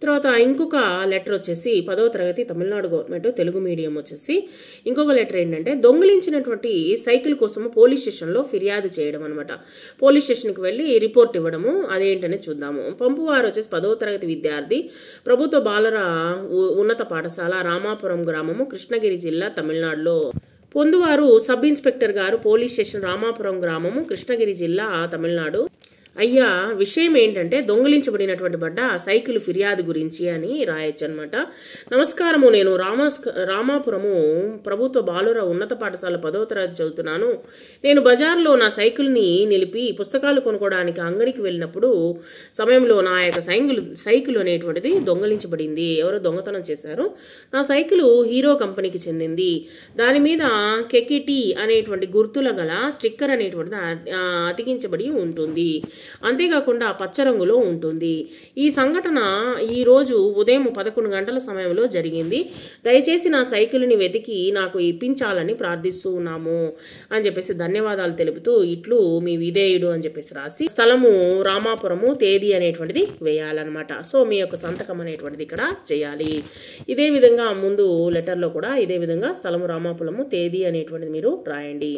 తర్వాత ఇంకొక లెటర్ వచ్చేసి 10వ తరగతి తమిళనాడు గవర్నమెంట్ తెలుగు మీడియం వచ్చేసి ఇంకొక లెటర్ ఏంటంటే దొంగిలించినటువంటి సైకిల్ కోసం పోలీస్ స్టేషన్లో ఫిర్యాదు చేయడం అనమాట. పోలీస్ స్టేషన్కి వెళ్ళి రిపోర్ట్ ఇవ్వడము అదేంటనే చూద్దాము. పంపువారు వచ్చేసి 10వ తరగతి విద్యార్థి, ప్రభుత్వ బాలర ఉన్నత పాఠశాల, రామాపురం గ్రామము, కృష్ణగిరి జిల్లా, తమిళనాడులో. పొందువారు సబ్ ఇన్స్పెక్టర్ గారు, పోలీస్ స్టేషన్, రామాపురం గ్రామము, కృష్ణగిరి జిల్లా, తమిళనాడు. అయ్యా, విషయం ఏంటంటే దొంగిలించబడినటువంటి బడ్డ సైకిల్ ఫిర్యాదు గురించి అని రాయొచ్చు అనమాట. నమస్కారము, నేను రామాపురము ప్రభుత్వ బాలుర ఉన్నత పాఠశాల 10వ తరగతి చదువుతున్నాను. నేను బజార్లో నా సైకిల్ని నిలిపి పుస్తకాలు కొనుక్కోవడానికి అంగడికి వెళ్ళినప్పుడు సమయంలో నా యొక్క సైకిల్ అనేటువంటిది దొంగిలించబడింది. ఎవరో దొంగతనం చేశారు. నా సైకిల్ హీరో కంపెనీకి చెందింది. దాని మీద కెకిటి అనేటువంటి గుర్తుల గల స్టిక్కర్ అనేటువంటిది అతికించబడి ఉంటుంది. అంతేకాకుండా పచ్చ రంగులో ఉంటుంది. ఈ సంఘటన ఈరోజు ఉదయం 11 గంటల సమయంలో జరిగింది. దయచేసి నా సైకిల్ని వెతికి నాకు ఇప్పించాలని ప్రార్థిస్తూ ఉన్నాము అని చెప్పేసి ధన్యవాదాలు తెలుపుతూ ఇట్లు మీ విధేయుడు అని చెప్పేసి రాసి స్థలము రామాపురము, తేదీ అనేటువంటిది వేయాలన్నమాట. సో మీ యొక్క సంతకం అనేటువంటిది ఇక్కడ చేయాలి. ఇదే విధంగా ముందు లెటర్లో కూడా ఇదే విధంగా స్థలము రామాపురము, తేదీ అనేటువంటిది మీరు రాయండి.